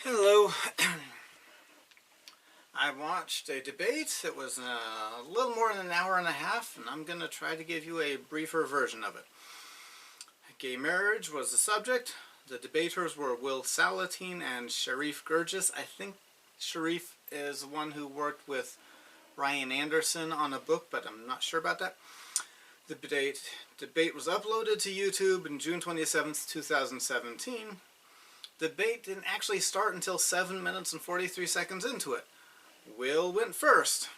Hello. I watched a debate. It was a little more than an hour and a half, and I'm going to try to give you a briefer version of it. Gay marriage was the subject. The debaters were Will Salatine and Sharif Gurgis. I think Sharif is the one who worked with Ryan Anderson on a book, but I'm not sure about that. The debate was uploaded to YouTube on June 27th, 2017. The debate didn't actually start until 7 minutes and 43 seconds into it. Will went first.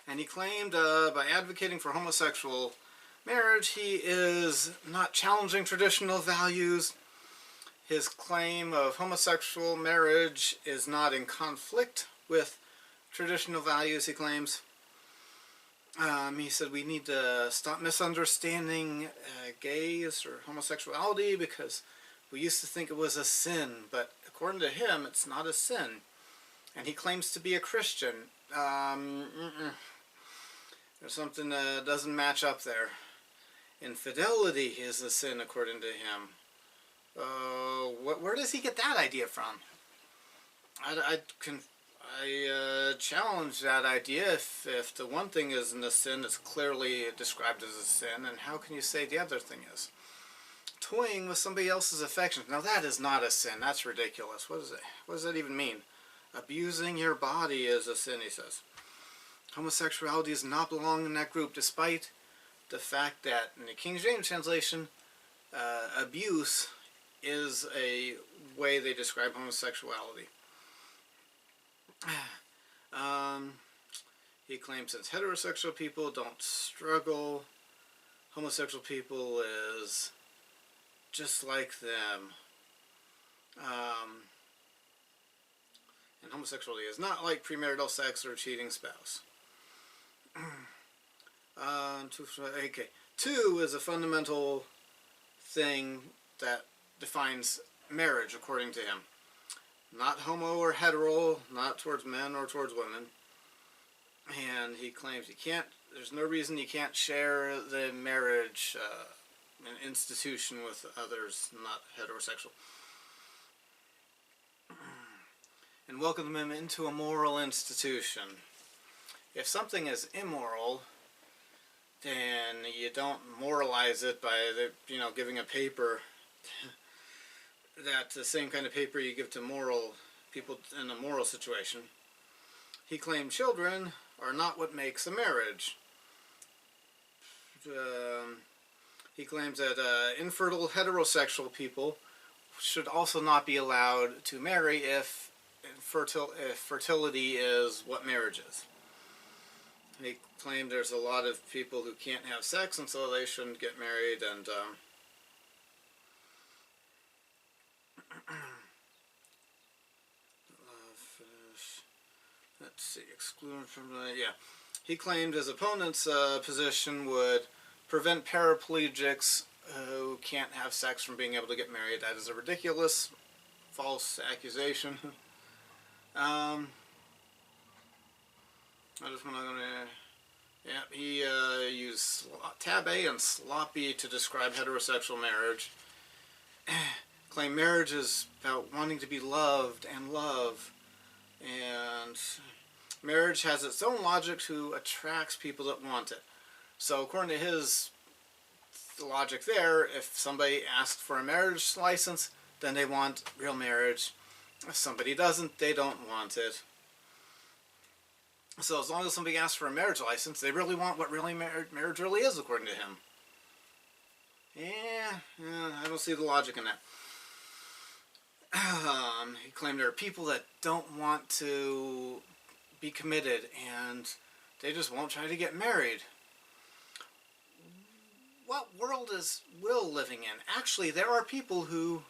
And he claimed by advocating for homosexual marriage, he is not challenging traditional values. His claim of homosexual marriage is not in conflict with traditional values, he claims. He said we need to stop misunderstanding gays or homosexuality because we used to think it was a sin, but according to him, it's not a sin. And he claims to be a Christian. There's something that doesn't match up there. Infidelity is a sin according to him. Where does he get that idea from? I challenge that idea. If the one thing isn't a sin, it's clearly described as a sin, and how can you say the other thing is? Toying with somebody else's affections. Now that is not a sin. That's ridiculous. What is it? What does that even mean? Abusing your body is a sin, he says. Homosexuality does not belong in that group, despite the fact that in the King James translation, abuse is a way they describe homosexuality. He claims since heterosexual people don't struggle, homosexual people is just like them. And homosexuality is not like premarital sex or a cheating spouse. Okay. 2 is a fundamental thing that defines marriage according to him. Not homo or hetero, not towards men or towards women. And he claims there's no reason you can't share the marriage an institution with others not heterosexual. And welcome them into a moral institution. If something is immoral, then you don't moralize it by giving a paper that the same kind of paper you give to moral people in a moral situation. He claimed children are not what makes a marriage. He claims that infertile heterosexual people should also not be allowed to marry if fertility is what marriage is. He claimed there's a lot of people who can't have sex, and so they shouldn't get married, and let's see, exclusion from the, yeah. He claimed his opponent's position would prevent paraplegics who can't have sex from being able to get married. That is a ridiculous, false accusation. I just want to, yeah, he used tab A and sloppy to describe heterosexual marriage. Claim marriage is about wanting to be loved and love, and marriage has its own logic to attract people that want it. So according to his logic there, if somebody asked for a marriage license, then they want real marriage. If somebody doesn't, they don't want it. So as long as somebody asks for a marriage license, they really want what really marriage really is, according to him. Yeah, I don't see the logic in that. He claimed there are people that don't want to be committed, and they just won't try to get married. What world is Will living in? Actually, there are people who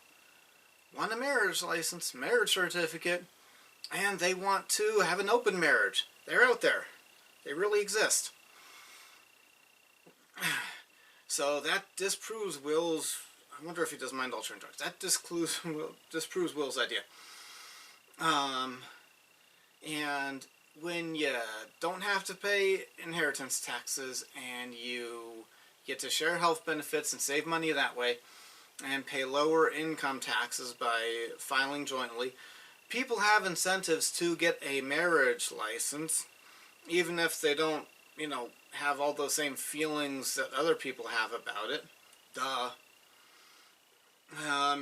want a marriage license, marriage certificate, and they want to have an open marriage. They're out there. They really exist. So that disproves Will's, I wonder if he does mind altering drugs. That disproves Will's idea. And when you don't have to pay inheritance taxes and you get to share health benefits and save money that way, and pay lower income taxes by filing jointly. People have incentives to get a marriage license, even if they don't, have all those same feelings that other people have about it. Duh.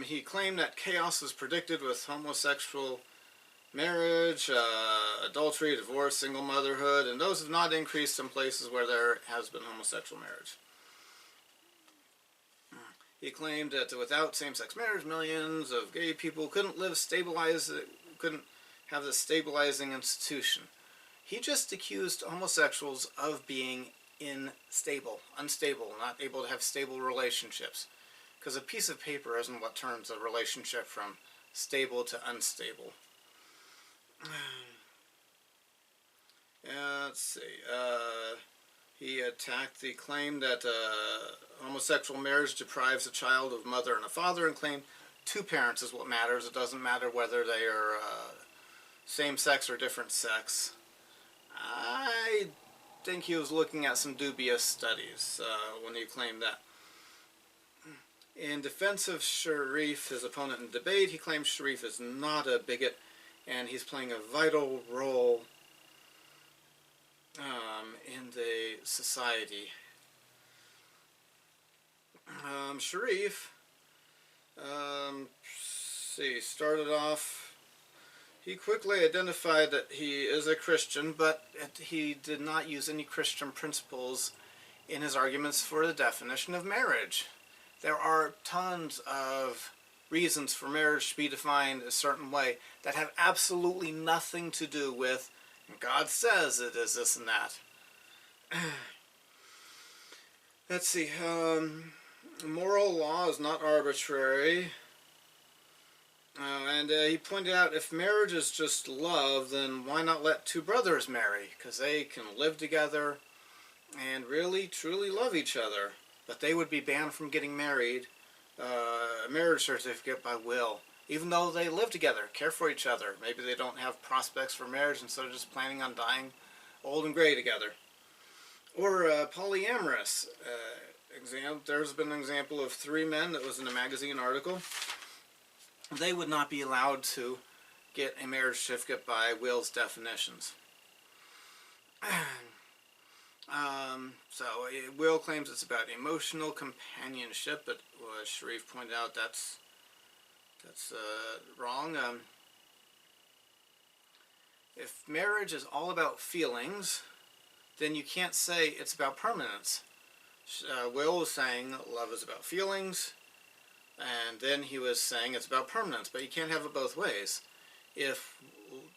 He claimed that chaos was predicted with homosexual marriage, adultery, divorce, single motherhood, and those have not increased in places where there has been homosexual marriage. He claimed that without same-sex marriage, millions of gay people couldn't have this stabilizing institution. He just accused homosexuals of being unstable, not able to have stable relationships. Because a piece of paper isn't what turns a relationship from stable to unstable. Let's see. He attacked the claim that homosexual marriage deprives a child of a mother and a father, and claimed two parents is what matters. It doesn't matter whether they are same sex or different sex. I think he was looking at some dubious studies when he claimed that. In defense of Sharif, his opponent in debate, he claims Sharif is not a bigot, and he's playing a vital role in the society. Sharif, started off, he quickly identified that he is a Christian, but he did not use any Christian principles in his arguments for the definition of marriage. There are tons of reasons for marriage to be defined a certain way that have absolutely nothing to do with God says it is this and that. Let's see. Moral law is not arbitrary. And he pointed out if marriage is just love, then why not let two brothers marry? Because they can live together and really, truly love each other. But they would be banned from getting married, a marriage certificate by will. Even though they live together, care for each other. Maybe they don't have prospects for marriage instead of just planning on dying old and gray together. Or polyamorous. There's been an example of 3 men that was in a magazine article. They would not be allowed to get a marriage certificate by will's definitions. So Will claims it's about emotional companionship, but Sharif pointed out that's wrong. If marriage is all about feelings, then you can't say it's about permanence. Will was saying love is about feelings, and then he was saying it's about permanence, but you can't have it both ways. If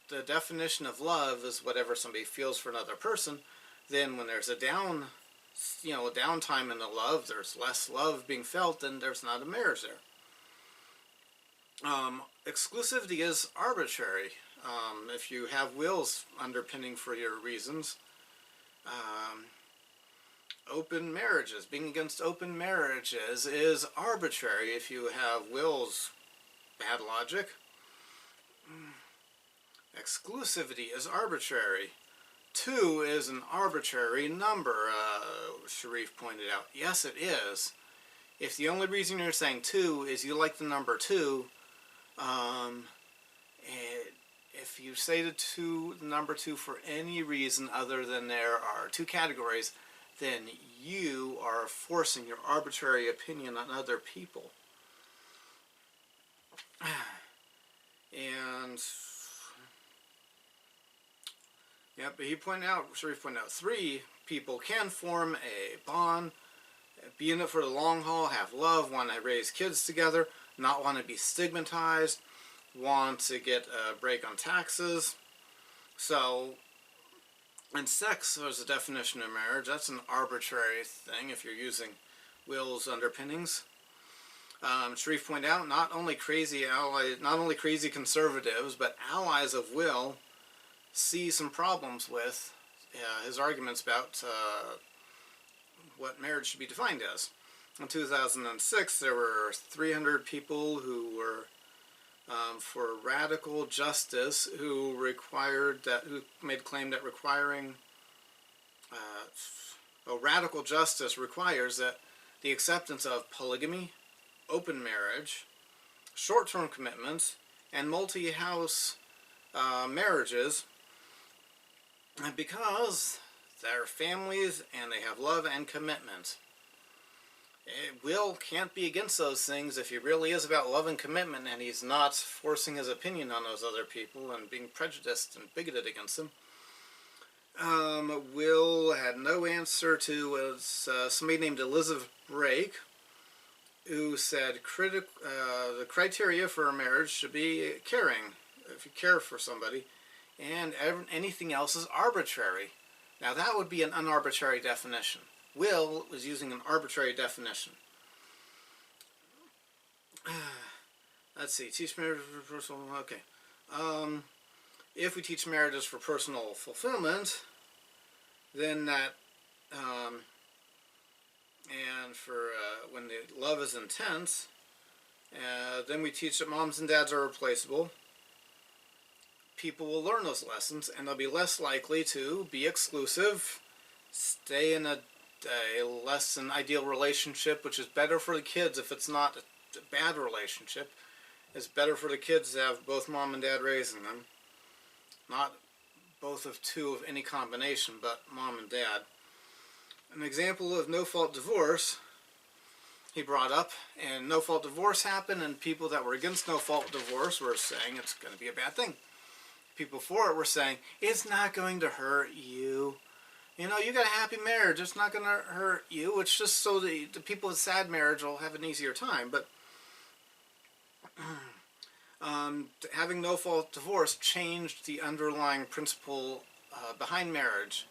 the definition of love is whatever somebody feels for another person, then when there's a downtime in the love, there's less love being felt, then there's not a marriage there. Exclusivity is arbitrary. If you have wills underpinning for your reasons, open marriages, being against open marriages is arbitrary if you have wills. Bad logic. Exclusivity is arbitrary. 2 is an arbitrary number, Sharif pointed out. Yes, it is. If the only reason you're saying 2 is you like the number 2, if you say the number 2 for any reason other than there are 2 categories, then you are forcing your arbitrary opinion on other people. And yeah, but Sharif pointed out 3 people can form a bond, be in it for the long haul, have love, want to raise kids together, not want to be stigmatized, want to get a break on taxes. So, and sex is a definition of marriage. That's an arbitrary thing if you're using will's underpinnings. Sharif pointed out not only crazy conservatives, but allies of will see some problems with his arguments about what marriage should be defined as. In 2006, there were 300 people who were for radical justice who made claim that radical justice requires that the acceptance of polygamy, open marriage, short-term commitments, and multi-house marriages, because they're families and they have love and commitment. Will can't be against those things if he really is about love and commitment and he's not forcing his opinion on those other people and being prejudiced and bigoted against them. Will had no answer to somebody named Elizabeth Brake, who said the criteria for a marriage should be caring, if you care for somebody, and anything else is arbitrary. Now that would be an unarbitrary definition. Will was using an arbitrary definition. Let's see, teach marriage for personal, okay. If we teach marriages for personal fulfillment, then that, and for when the love is intense, then we teach that moms and dads are replaceable. People will learn those lessons, and they'll be less likely to be exclusive, stay in a less than ideal relationship, which is better for the kids if it's not a bad relationship. It's better for the kids to have both mom and dad raising them, not both of two of any combination, but mom and dad. An example of no-fault divorce he brought up, and no-fault divorce happened, and people that were against no-fault divorce were saying it's going to be a bad thing. People for it were saying, it's not going to hurt you. You know, you got a happy marriage, it's not going to hurt you. It's just so the people with sad marriage will have an easier time. But having no-fault divorce changed the underlying principle behind marriage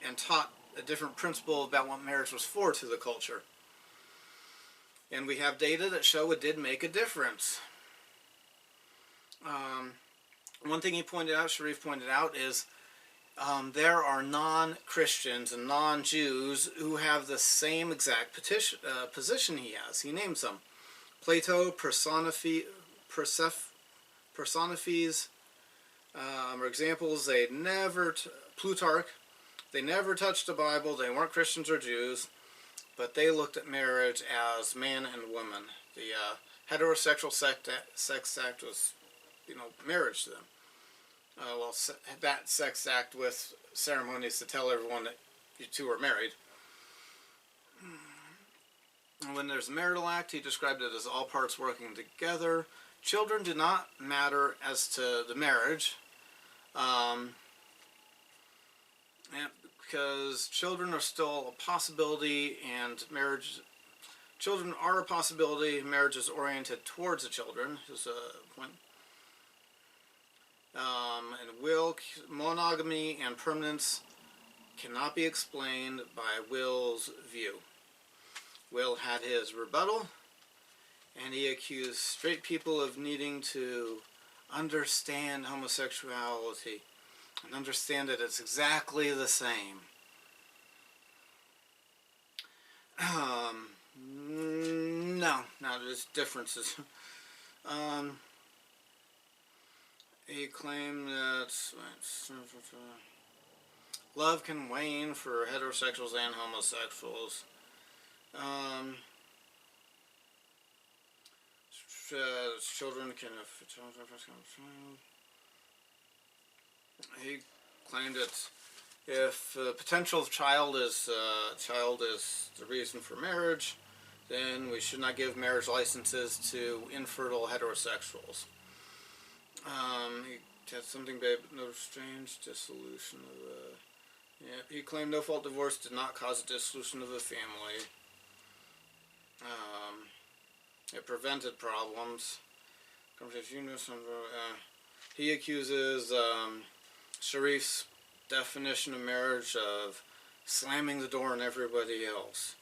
and taught a different principle about what marriage was for to the culture. And we have data that show it did make a difference. One thing he pointed out, Sharif pointed out, is there are non-Christians and non-Jews who have the same exact position he has. He names them. Plato personifies are examples. They never, Plutarch, they never touched the Bible. They weren't Christians or Jews, but they looked at marriage as man and woman. The heterosexual sex act was, marriage to them. That sex act with ceremonies to tell everyone that you two are married. When there's a marital act, he described it as all parts working together. Children do not matter as to the marriage, because children are still a possibility, and children are a possibility. Marriage is oriented towards the children, is a point. And monogamy and permanence cannot be explained by Will's view. Will had his rebuttal, and he accused straight people of needing to understand homosexuality and understand that it's exactly the same. No, there's differences. He claimed that love can wane for heterosexuals and homosexuals. Children can. He claimed that if a potential child is the reason for marriage, then we should not give marriage licenses to infertile heterosexuals. He had something bad, but no strange dissolution of he claimed no-fault divorce did not cause a dissolution of the family. It prevented problems. He accuses Sharif's definition of marriage of slamming the door on everybody else.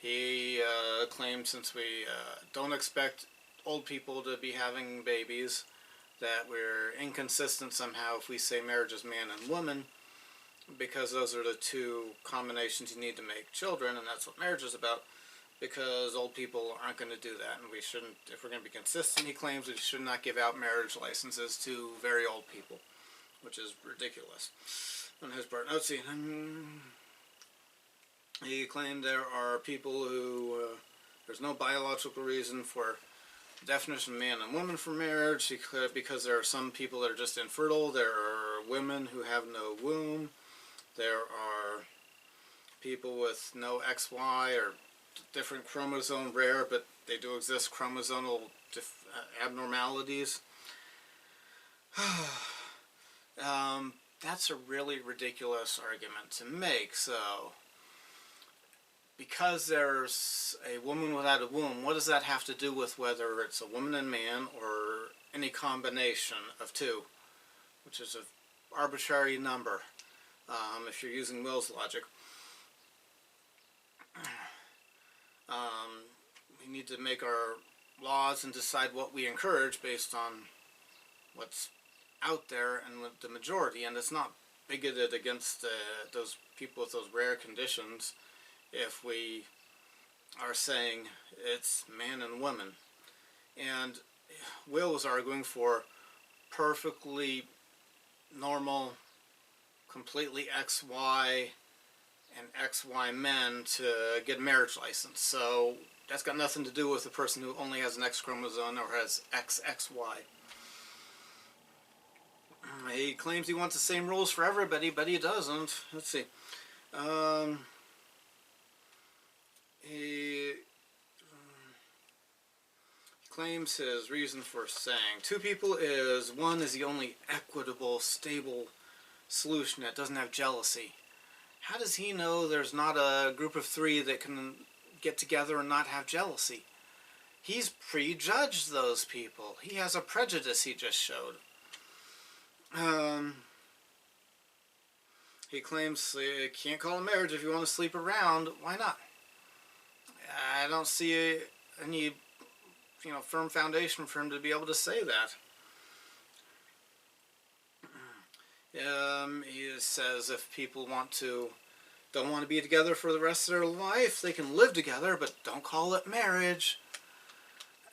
He claimed since we don't expect old people to be having babies, that we're inconsistent somehow if we say marriage is man and woman, because those are the two combinations you need to make children, and that's what marriage is about, because old people aren't going to do that, and we shouldn't, if we're going to be consistent, he claims we should not give out marriage licenses to very old people, which is ridiculous on his part. Let's see. He claimed there are people who There's no biological reason for definition of man and woman for marriage, because there are some people that are just infertile. There are women who have no womb. There are people with no XY or different chromosome rare, but they do exist chromosomal abnormalities. That's a really ridiculous argument to make. So, because there's a woman without a womb, what does that have to do with whether it's a woman and man or any combination of two, which is an arbitrary number if you're using Will's logic. We need to make our laws and decide what we encourage based on what's out there and with the majority, and it's not bigoted against those people with those rare conditions if we are saying it's man and woman. And Will was arguing for perfectly normal, completely XY and XY men to get a marriage license. So that's got nothing to do with the person who only has an X chromosome or has XXY. He claims he wants the same rules for everybody, but he doesn't. Let's see. He claims his reason for saying two people is one is the only equitable, stable solution that doesn't have jealousy. How does he know there's not a group of three that can get together and not have jealousy? He's prejudged those people. He has a prejudice he just showed. He claims you can't call it marriage if you want to sleep around. Why not? I don't see any, firm foundation for him to be able to say that. He says if people don't want to be together for the rest of their life, they can live together, but don't call it marriage.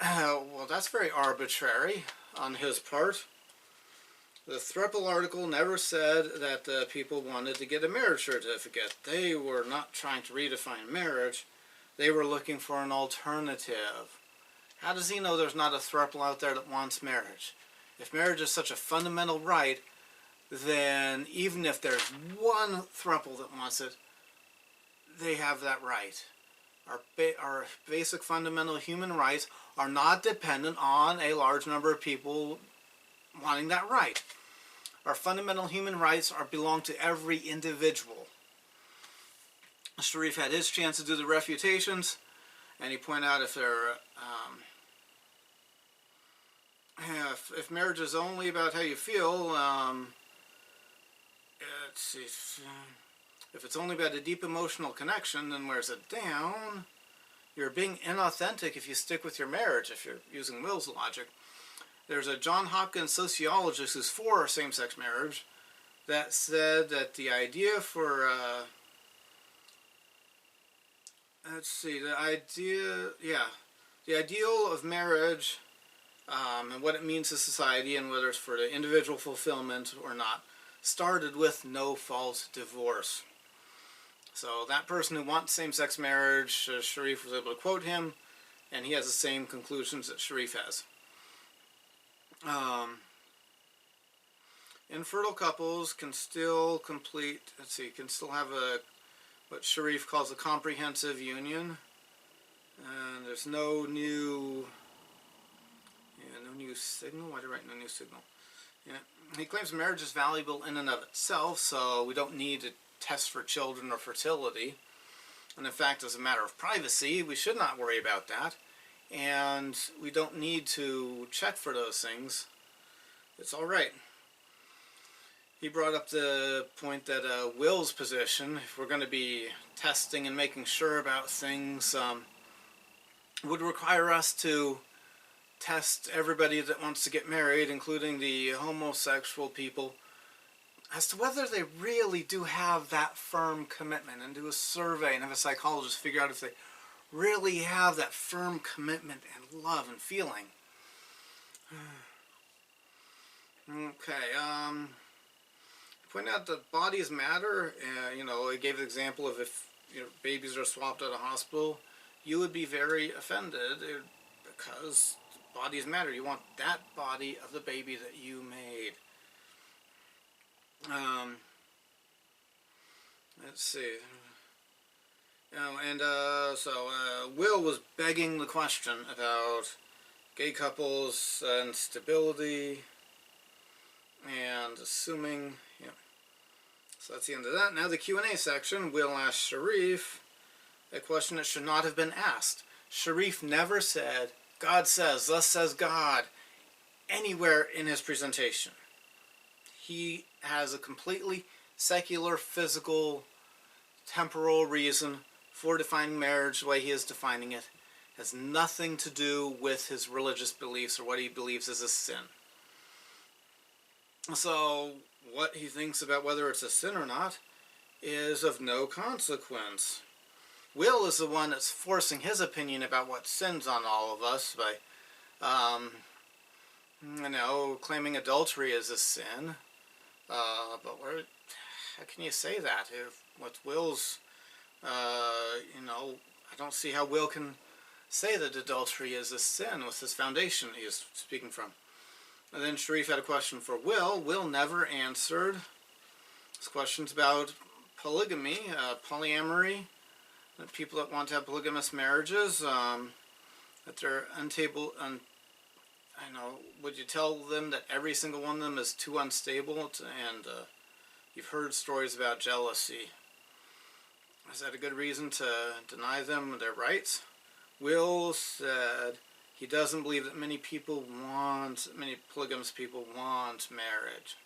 Well, that's very arbitrary on his part. The Threppel article never said that people wanted to get a marriage certificate. They were not trying to redefine marriage. They were looking for an alternative. How does he know there's not a throuple out there that wants marriage? If marriage is such a fundamental right, then even if there's one throuple that wants it, they have that right. Our basic fundamental human rights are not dependent on a large number of people wanting that right. Our fundamental human rights belong to every individual. Sharif had his chance to do the refutations, and he pointed out if marriage is only about how you feel, let's see, if it's only about a deep emotional connection, then wears it down. You're being inauthentic if you stick with your marriage, if you're using Will's logic. There's a John Hopkins sociologist who's for same-sex marriage that said that the idea for the ideal of marriage and what it means to society and whether it's for the individual fulfillment or not started with no-fault divorce. So that person who wants same-sex marriage, Sharif was able to quote him, and he has the same conclusions that Sharif has. Infertile couples can still have what Sharif calls a comprehensive union, and there's no new signal. Why did I write no new signal? Yeah. He claims marriage is valuable in and of itself, so we don't need to test for children or fertility. And in fact, as a matter of privacy, we should not worry about that. And we don't need to check for those things. It's all right. He brought up the point that Will's position, if we're going to be testing and making sure about things, would require us to test everybody that wants to get married, including the homosexual people, as to whether they really do have that firm commitment, and do a survey and have a psychologist figure out if they really have that firm commitment and love and feeling. Okay, point out that bodies matter. He gave the example of if babies are swapped at a hospital, you would be very offended because bodies matter. You want that body of the baby that you made. Let's see. Will was begging the question about gay couples and stability and assuming, So that's the end of that. Now the Q&A section. Will asked Sharif a question that should not have been asked. Sharif never said, God says, thus says God, anywhere in his presentation. He has a completely secular, physical, temporal reason for defining marriage the way he is defining it. It has nothing to do with his religious beliefs or what he believes is a sin. So what he thinks about whether it's a sin or not is of no consequence. Will is the one that's forcing his opinion about what sins on all of us by, claiming adultery is a sin. But how can you say that? With Will's, I don't see how Will can say that adultery is a sin with this foundation he is speaking from. And then Sharif had a question for Will. Will never answered his questions about polygamy, polyamory, people that want to have polygamous marriages, that they're unstable. Would you tell them that every single one of them is too unstable? And you've heard stories about jealousy. Is that a good reason to deny them their rights? Will said he doesn't believe that many polygamous people want marriage.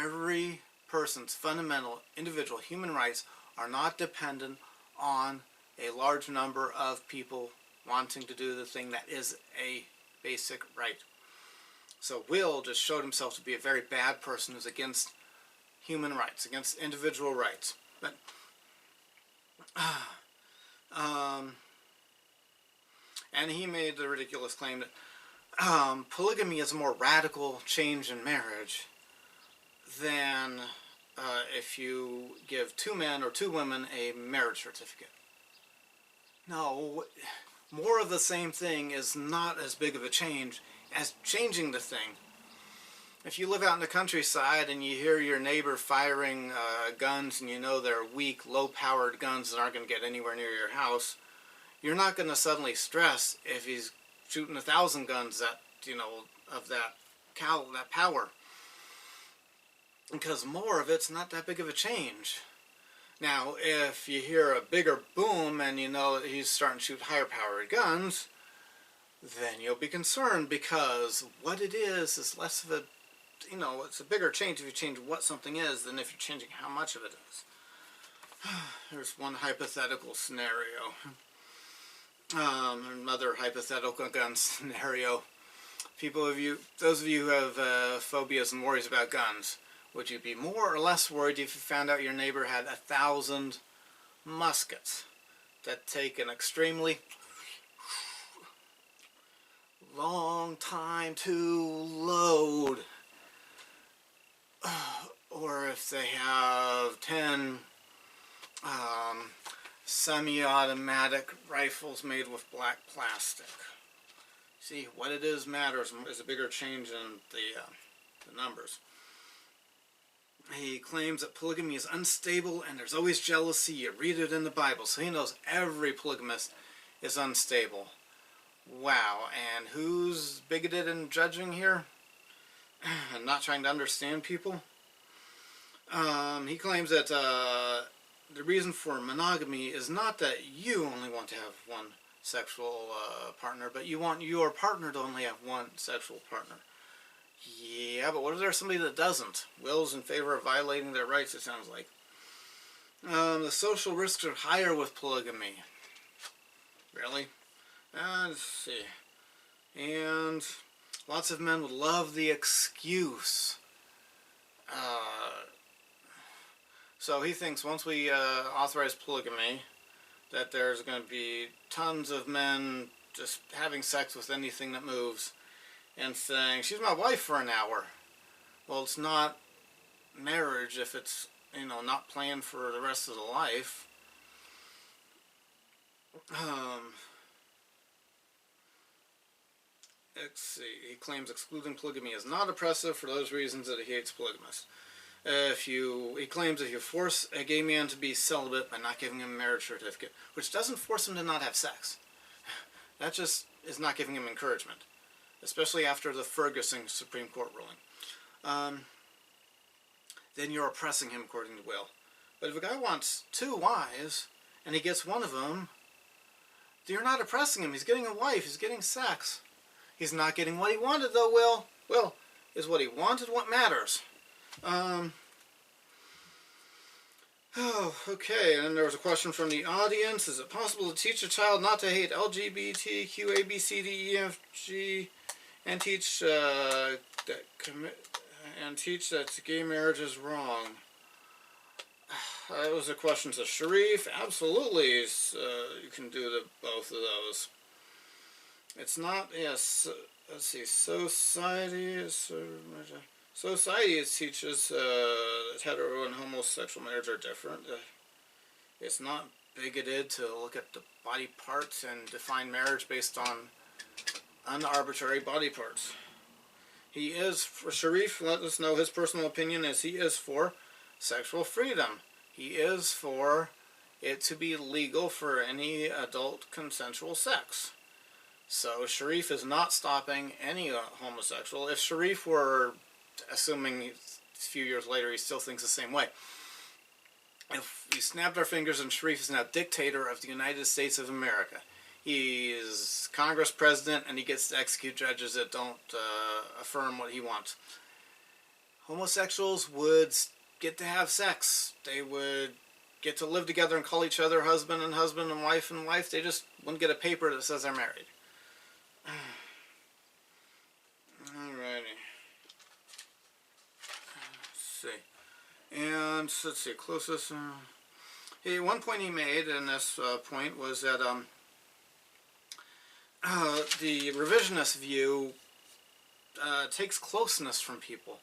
Every person's fundamental individual human rights are not dependent on a large number of people wanting to do the thing that is a basic right. So Will just showed himself to be a very bad person who's against human rights, against individual rights. But and he made the ridiculous claim that polygamy is a more radical change in marriage than if you give 2 men or 2 women a marriage certificate. No, more of the same thing is not as big of a change as changing the thing. If you live out in the countryside and you hear your neighbor firing guns and you know they're weak, low-powered guns that aren't going to get anywhere near your house, you're not going to suddenly stress if he's shooting 1,000 guns that, of that power. Because more of it's not that big of a change. Now, if you hear a bigger boom and you know that he's starting to shoot higher-powered guns, then you'll be concerned because what it is less of a, it's a bigger change if you change what something is than if you're changing how much of it is. There's one hypothetical scenario. Another hypothetical gun scenario. Those of you who have phobias and worries about guns, would you be more or less worried if you found out your neighbor had 1,000 muskets that take an extremely long time to load? Or if they have 10 semi-automatic rifles made with black plastic. See, what it is matters is a bigger change in the numbers. He claims that polygamy is unstable and there's always jealousy. You read it in the Bible, so he knows every polygamist is unstable. Wow, and who's bigoted and judging here? And not trying to understand people? He claims that the reason for monogamy is not that you only want to have one sexual partner, but you want your partner to only have one sexual partner. Yeah, but what if there's somebody that doesn't? Will's in favor of violating their rights, it sounds like. The social risks are higher with polygamy. Really? Let's see. And lots of men would love the excuse. So he thinks once we authorize polygamy, that there's going to be tons of men just having sex with anything that moves and saying, she's my wife for an hour. Well, it's not marriage if it's not planned for the rest of the life. Let's see. He claims excluding polygamy is not oppressive for those reasons that he hates polygamists. He claims if you force a gay man to be celibate by not giving him a marriage certificate, which doesn't force him to not have sex, that just is not giving him encouragement, especially after the Ferguson Supreme Court ruling. Then you're oppressing him according to Will. But if a guy wants 2 wives and he gets one of them, you're not oppressing him. He's getting a wife. He's getting sex. He's not getting what he wanted, though, Will. Will, is what he wanted what matters. Okay, and then there was a question from the audience. Is it possible to teach a child not to hate LGBTQ, A, B, C, D, E, F, G, and teach that gay marriage is wrong? That was a question to Sharif. Absolutely, you can do both of those. It's not, yes, let's see, Society teaches that hetero and homosexual marriage are different. It's not bigoted to look at the body parts and define marriage based on unarbitrary body parts. He is, for Sharif, let us know his personal opinion is he is for sexual freedom. He is for it to be legal for any adult consensual sex. So Sharif is not stopping any homosexual. If Sharif were, assuming a few years later he still thinks the same way, if we snapped our fingers and Sharif is now dictator of the United States of America, he is Congress president and he gets to execute judges that don't affirm what he wants. Homosexuals would get to have sex. They would get to live together and call each other husband and wife and wife. They just wouldn't get a paper that says they're married. Alrighty. Let's see. And let's see, closest. One point he made in this point was that the revisionist view takes closeness from people.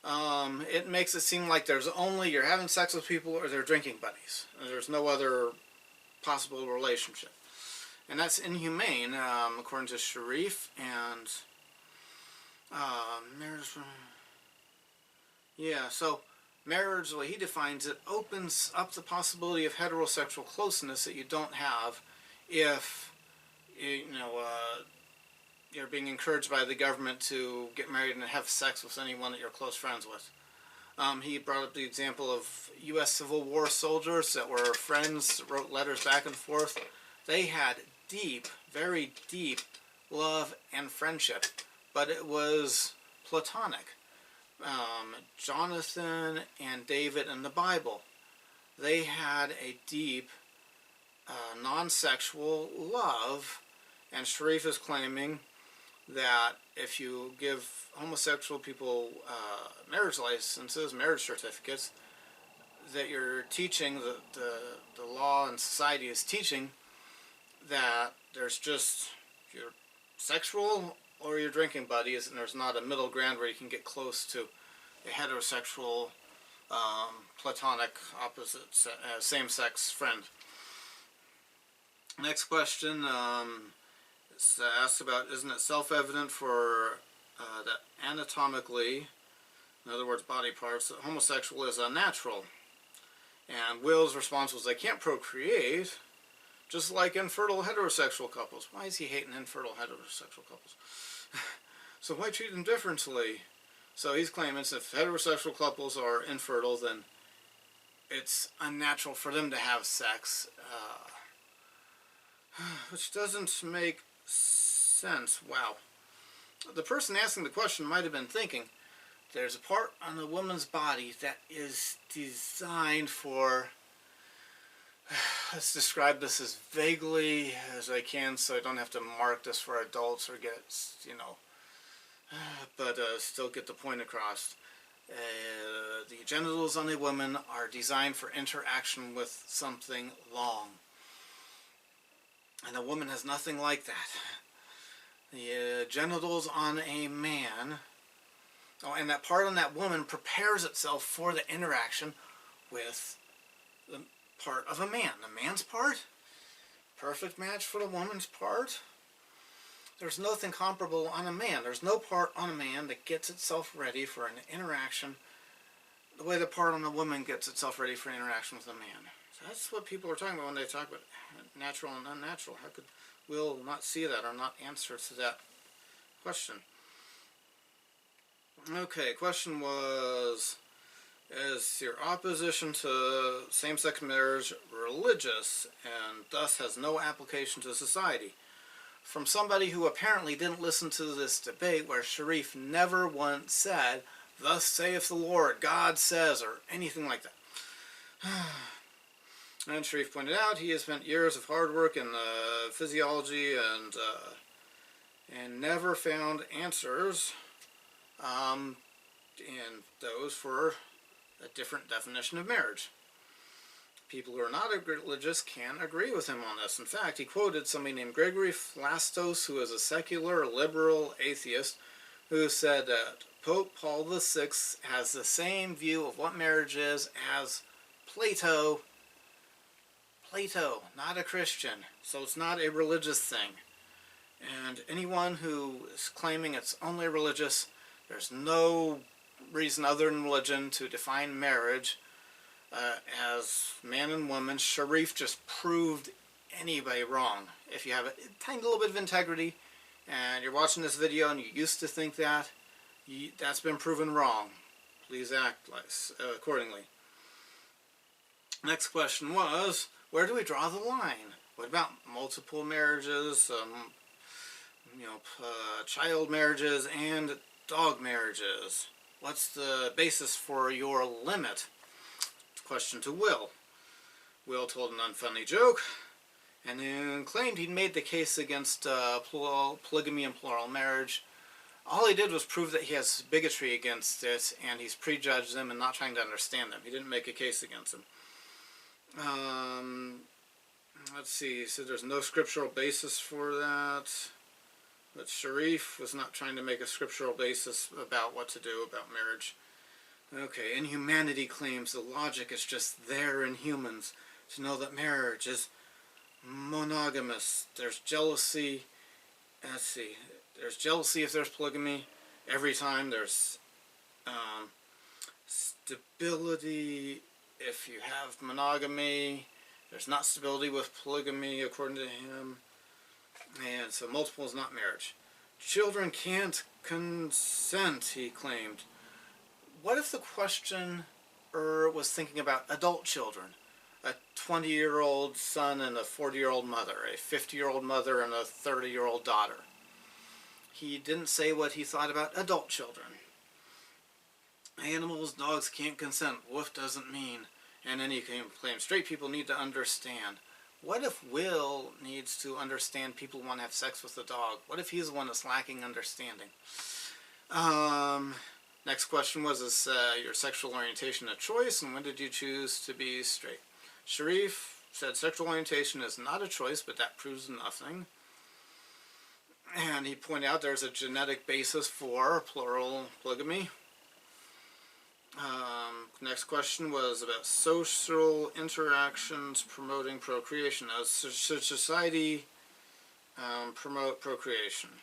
It makes it seem like there's only you're having sex with people or they're drinking buddies. There's no other possible relationship. And that's inhumane, according to Sharif, and marriage. Yeah, so marriage, the way he defines it, opens up the possibility of heterosexual closeness that you don't have if you're being encouraged by the government to get married and have sex with anyone that you're close friends with. He brought up the example of U.S. Civil War soldiers that were friends, wrote letters back and forth. They had deep, very deep love and friendship, but it was platonic. Jonathan and David in the Bible, they had a deep, non-sexual love, and Sharif is claiming that if you give homosexual people marriage licenses, marriage certificates, that you're teaching, the law and society is teaching that there's just you're sexual or you're drinking buddies, and there's not a middle ground where you can get close to a heterosexual, platonic, opposite, same-sex friend. Next question is asked about, isn't it self-evident for that anatomically, in other words, body parts, that homosexual is unnatural? And Will's response was, they can't procreate, just like infertile heterosexual couples. Why is he hating infertile heterosexual couples? So why treat them differently? So he's claiming if heterosexual couples are infertile, then it's unnatural for them to have sex, which doesn't make sense. Wow. The person asking the question might have been thinking, there's a part on the woman's body that is designed for, let's describe this as vaguely as I can so I don't have to mark this for adults or get, but still get the point across. The genitals on a woman are designed for interaction with something long. And a woman has nothing like that. The genitals on a man, and that part on that woman prepares itself for the interaction with the part of a man. The man's part, perfect match for the woman's part. There's nothing comparable on a man. There's no part on a man that gets itself ready for an interaction the way the part on a woman gets itself ready for an interaction with a man. So that's what people are talking about when they talk about natural and unnatural. How could Will not see that or not answer to that question? Okay, question was, is your opposition to same-sex marriage religious and thus has no application to society? From somebody who apparently didn't listen to this debate, where Sharif never once said, "Thus saith the Lord," God says, or anything like that. And Sharif pointed out he has spent years of hard work in physiology and never found answers in those for a different definition of marriage. People who are not religious can agree with him on this. In fact, he quoted somebody named Gregory Flastos, who is a secular liberal atheist, who said that Pope Paul VI has the same view of what marriage is as Plato. Plato, not a Christian, so it's not a religious thing. And anyone who is claiming it's only religious, there's no reason other than religion to define marriage as man and woman. Sharif just proved anybody wrong. If you have a tiny little bit of integrity and you're watching this video and you used to think that, that's been proven wrong. Please act accordingly. Next question was, where do we draw the line? What about multiple marriages, child marriages, and dog marriages? What's the basis for your limit? Question to Will. Will told an unfunny joke and then claimed he'd made the case against polygamy and plural marriage. All he did was prove that he has bigotry against it and he's prejudged them and not trying to understand them. He didn't make a case against them. Let's see, he said there's no scriptural basis for that. But Sharif was not trying to make a scriptural basis about what to do about marriage. Okay, inhumanity claims the logic is just there in humans to know that marriage is monogamous. There's jealousy. Let's see. There's jealousy if there's polygamy. Every time there's stability if you have monogamy. There's not stability with polygamy, according to him. And so multiple is not marriage. Children can't consent, he claimed. What if the questioner was thinking about adult children? A 20-year-old son and a 40-year-old mother, a 50-year-old mother and a 30-year-old daughter. He didn't say what he thought about adult children. Animals, dogs can't consent. Wolf doesn't mean. And then he claimed straight people need to understand. What if Will needs to understand people want to have sex with a dog? What if he's the one that's lacking understanding? Next question was, is your sexual orientation a choice, and when did you choose to be straight? Sharif said sexual orientation is not a choice, but that proves nothing. And he pointed out there's a genetic basis for plural polygamy. Next question was about social interactions promoting procreation. Should society promote procreation?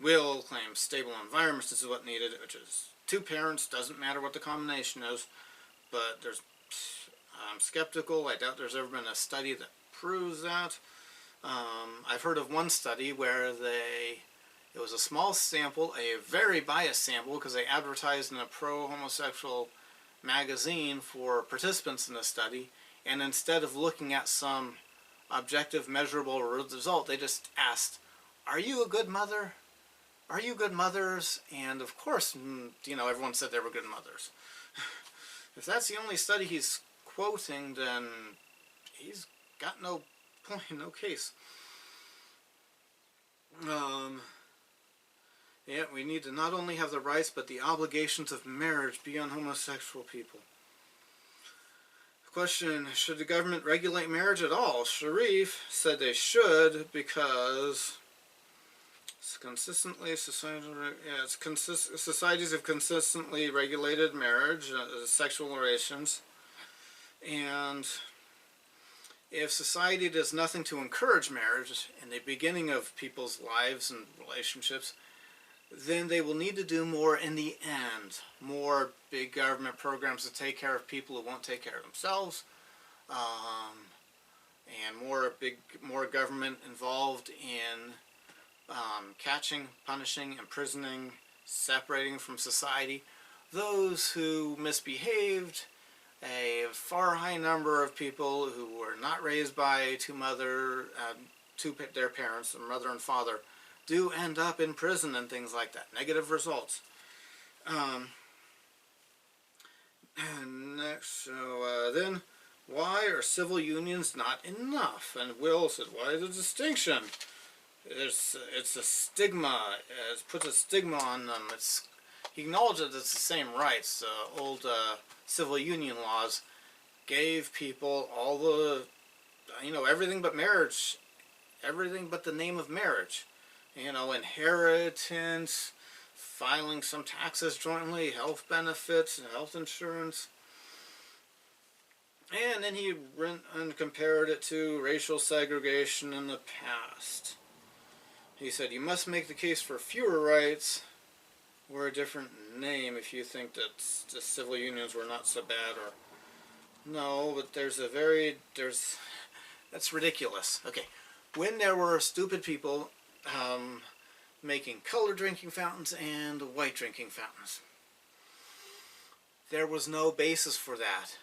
Will claims stable environments is what needed, which is 2 parents, doesn't matter what the combination is, but I'm skeptical. I doubt there's ever been a study that proves that. I've heard of one study where it was a small sample, a very biased sample, because they advertised in a pro-homosexual magazine for participants in the study, and instead of looking at some objective, measurable result, they just asked, are you a good mother? Are you good mothers? And of course, everyone said they were good mothers. If that's the only study he's quoting, then he's got no point, no case. Yeah, we need to not only have the rights, but the obligations of marriage be on homosexual people. Question, should the government regulate marriage at all? Sharif said they should because societies have consistently regulated marriage, sexual relations. And if society does nothing to encourage marriage in the beginning of people's lives and relationships, then they will need to do more in the end. More big government programs to take care of people who won't take care of themselves, and more government involved in catching, punishing, imprisoning, separating from society those who misbehaved. A far high number of people who were not raised by their parents, their mother and father, do end up in prison and things like that. Negative results. And next, then, why are civil unions not enough? And Will said, why the distinction? It's a stigma. It puts a stigma on them. He acknowledged that it's the same rights. Old civil union laws gave people all the, everything but marriage, everything but the name of marriage. Inheritance, filing some taxes jointly, health benefits, health insurance. And then he compared it to racial segregation in the past. He said, you must make the case for fewer rights or a different name if you think that the civil unions were not so bad. Or no, but that's ridiculous. Okay, when there were stupid people making color drinking fountains and white drinking fountains, there was no basis for that.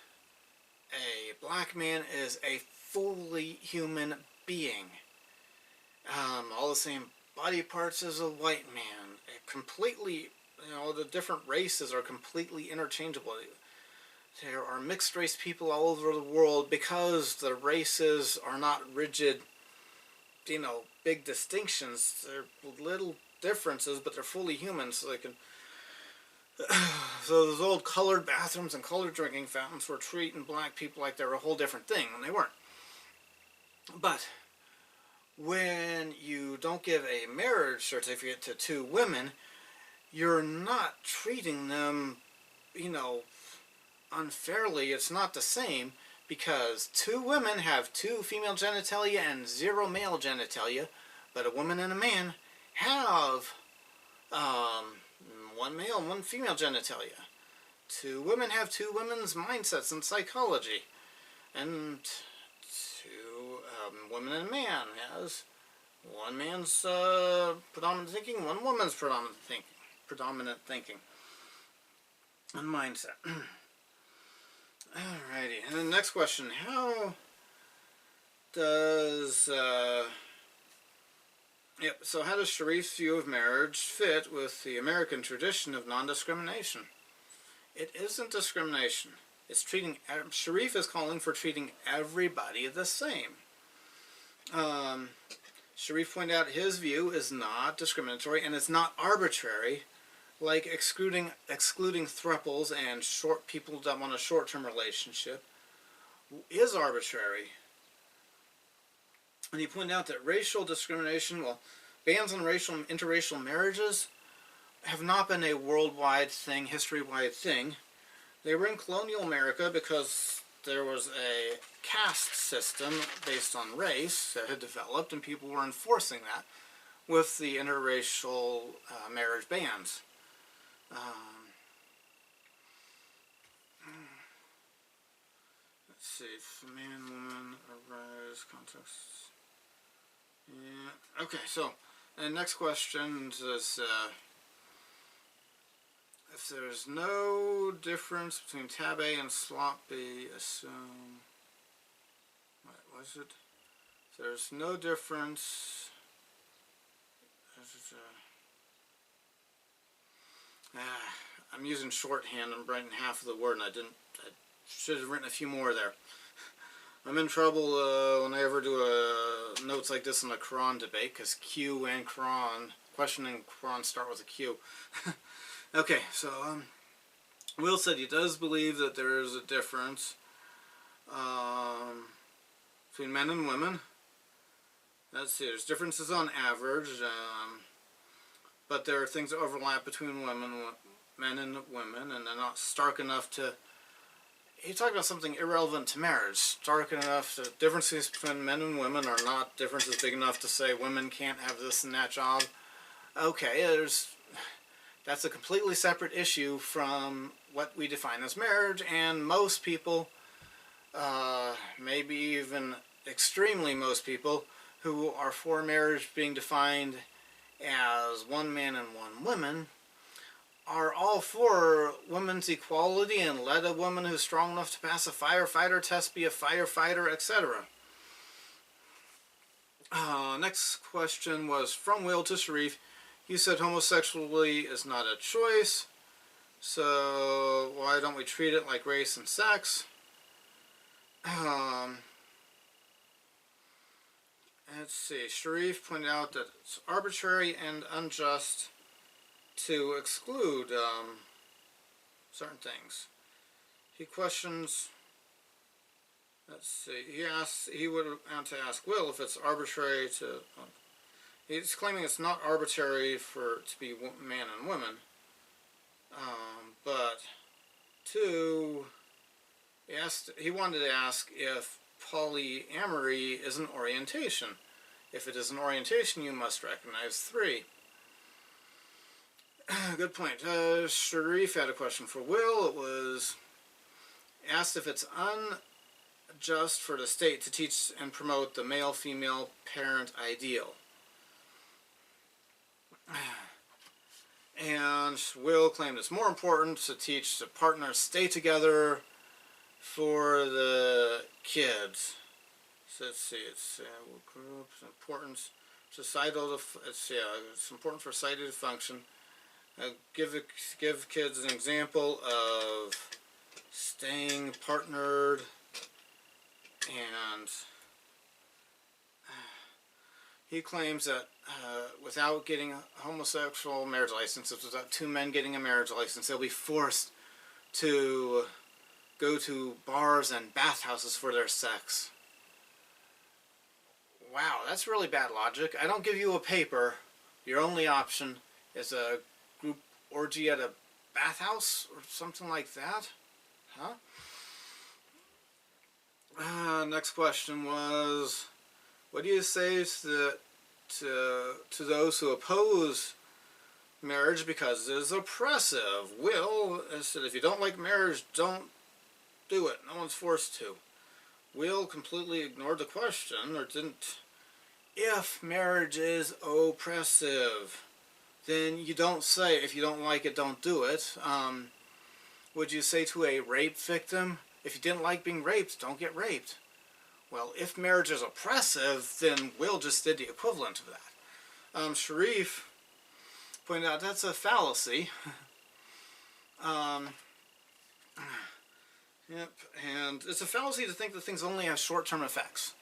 A black man is a fully human being. All the same body parts as a white man. Completely, the different races are completely interchangeable. There are mixed race people all over the world because the races are not rigid, big distinctions. They're little differences, but they're fully human, so they can... So those old colored bathrooms and colored drinking fountains were treating black people like they were a whole different thing, and they weren't. But when you don't give a marriage certificate to two women, you're not treating them, unfairly. It's not the same, because two women have two female genitalia and zero male genitalia, but a woman and a man have one male and one female genitalia. Two women have two women's mindsets and psychology, and two women and a man has one man's predominant thinking, one woman's predominant thinking and mindset. Alrighty, and the next question, how does how does Sharif's view of marriage fit with the American tradition of non-discrimination? It isn't discrimination. It's treating... Sharif is calling for treating everybody the same. Sharif pointed out his view is not discriminatory and it's not arbitrary, like excluding thruples and people that want a short-term relationship is arbitrary. And he pointed out that racial discrimination, bans on interracial marriages have not been a worldwide thing, history-wide thing. They were in colonial America because there was a caste system based on race that had developed, and people were enforcing that with the interracial marriage bans. Let's see, man, woman, arise, context. Yeah. Okay, so the next question is if there's no difference between tab A and slot B, assume... What was it? If there's no difference... I'm using shorthand. I'm writing half of the word, and I should have written a few more there. I'm in trouble when I ever do notes like this in a Quran debate, because Q and Quran, question and Quran start with a Q. Okay, so Will said he does believe that there is a difference between men and women. Let's see, there's differences on average, but there are things that overlap between men and women, and they're not stark enough to he talked about something irrelevant to marriage. Dark enough, the differences between men and women are not differences big enough to say women can't have this and that job. Okay, that's a completely separate issue from what we define as marriage, and most people, maybe even extremely most people, who are for marriage being defined as one man and one woman, are all for women's equality and let a woman who's strong enough to pass a firefighter test be a firefighter, etc. Next question was from Will to Sharif. You said homosexuality is not a choice, so why don't we treat it like race and sex? Let's see. Sharif pointed out that it's arbitrary and unjust to exclude certain things. He questions. Let's see. He would want to ask Will if it's arbitrary to. He's claiming it's not arbitrary to be man and woman, but two. He wanted to ask if polyamory is an orientation. If it is an orientation, you must recognize three. Good point. Sharif had a question for Will. It was asked if it's unjust for the state to teach and promote the male-female parent ideal. And Will claimed it's more important to teach the partners stay together for the kids. So let's see, it's groups, importance, societal, it's important for society to function. Give kids an example of staying partnered, and he claims that without getting a homosexual marriage license, without two men getting a marriage license, they'll be forced to go to bars and bathhouses for their sex. Wow, that's really bad logic. I don't give you a paper. Your only option is a group orgy at a bathhouse or something like that? Huh? Next question was, what do you say to those who oppose marriage because it is oppressive? Will said, if you don't like marriage, don't do it. No one's forced to. Will completely ignored the question, or didn't. If marriage is oppressive, then you don't say, if you don't like it, don't do it. Would you say to a rape victim, if you didn't like being raped, don't get raped? Well, if marriage is oppressive, then Will just did the equivalent of that. Sharif pointed out that's a fallacy. Yep, and it's a fallacy to think that things only have short-term effects.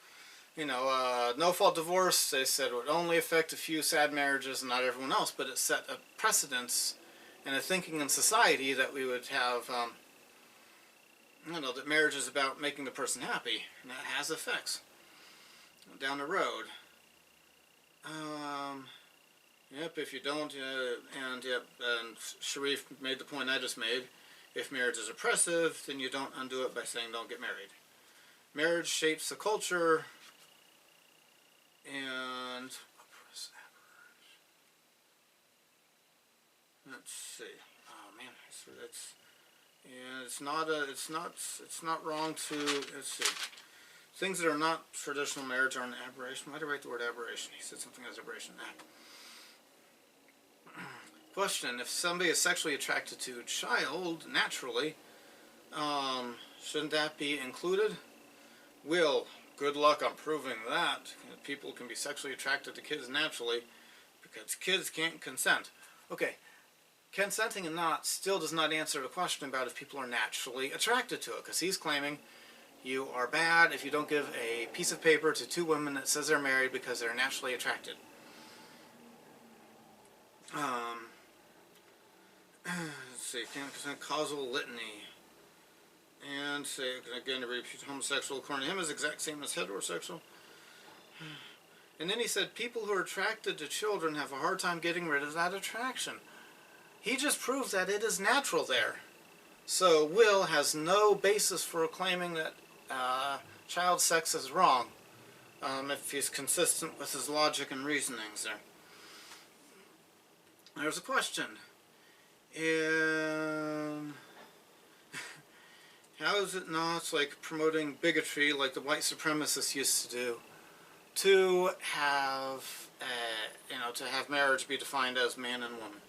You know, no-fault divorce, they said, would only affect a few sad marriages and not everyone else, but it set a precedence and a thinking in society that we would have, that marriage is about making the person happy, and that has effects down the road. Yep, if you don't, and Sharif made the point I just made. If marriage is oppressive, then you don't undo it by saying don't get married. Marriage shapes the culture, and let's see. Oh man, it's not wrong to, let's see. Things that are not traditional marriage are an aberration. Why did I write the word aberration? He said something as aberration. Question: if somebody is sexually attracted to a child naturally, shouldn't that be included? Will, good luck on proving that. People can be sexually attracted to kids naturally because kids can't consent. Okay, consenting and not still does not answer the question about if people are naturally attracted to it, because he's claiming you are bad if you don't give a piece of paper to two women that says they're married because they're naturally attracted. Let's see, causal litany. And say, again, to repeat, homosexual, according to him, is the exact same as heterosexual. And then he said, people who are attracted to children have a hard time getting rid of that attraction. He just proved that it is natural there. So Will has no basis for claiming that child sex is wrong, if he's consistent with his logic and reasonings there. There's a question. How is it not like promoting bigotry like the white supremacists used to do, to have to have marriage be defined as man and woman?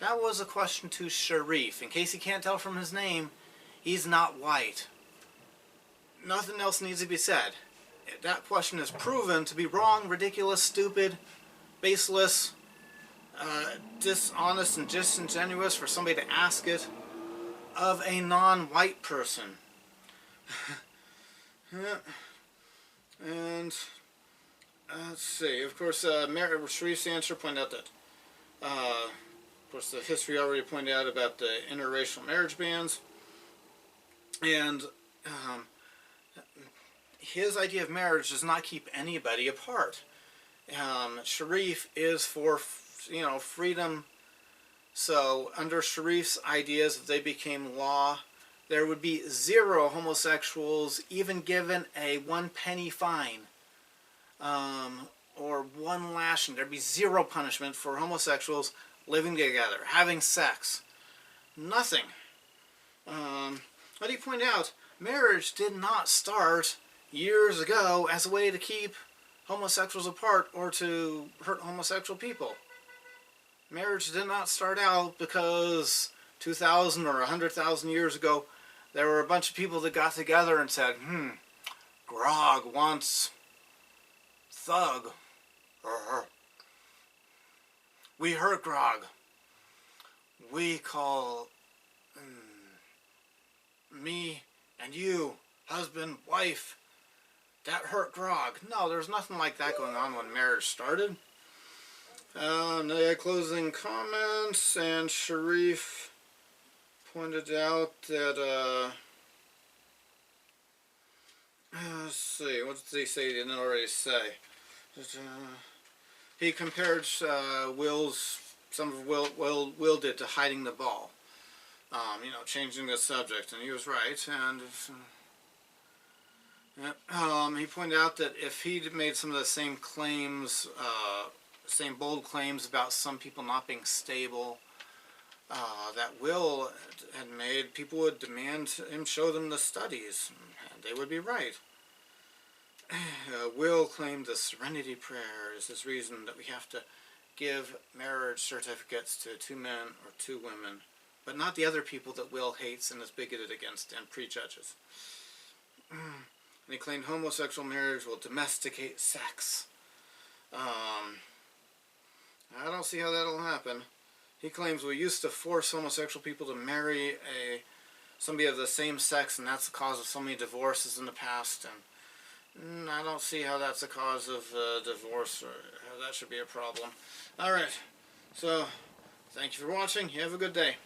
That was a question to Sharif. In case you can't tell from his name, he's not white. Nothing else needs to be said. That question is proven to be wrong, ridiculous, stupid, baseless, dishonest, and disingenuous for somebody to ask it of a non-white person. And let's see. Of course, Sharif's answer pointed out that, of course, the history already pointed out about the interracial marriage bans, and his idea of marriage does not keep anybody apart. Sharif is for, freedom. So under Sharif's ideas, if they became law, there would be 0 homosexuals even given a 1 penny fine, or 1 lashing. There'd be 0 punishment for homosexuals living together, having sex. Nothing. But he pointed out, marriage did not start years ago as a way to keep homosexuals apart or to hurt homosexual people. Marriage did not start out because 2,000 or 100,000 years ago there were a bunch of people that got together and said, Grog wants thug. We hurt Grog. We call me and you, husband, wife, that hurt Grog. No, there's nothing like that going on when marriage started. Closing comments, and Sharif pointed out that, let's see, what did he say he didn't already say? He compared some of Will did to hiding the ball. Changing the subject, and he was right. And he pointed out that if he'd made some of the same claims, same bold claims about some people not being stable, that Will had made, people would demand him show them the studies, and they would be right. Will claimed the Serenity Prayer is his reason that we have to give marriage certificates to 2 men or 2 women, but not the other people that Will hates and is bigoted against and prejudges. And he claimed homosexual marriage will domesticate sex. I don't see how that'll happen. He claims we used to force homosexual people to marry somebody of the same sex, and that's the cause of so many divorces in the past. And I don't see how that's a cause of divorce, or how that should be a problem. Alright, so thank you for watching. You have a good day.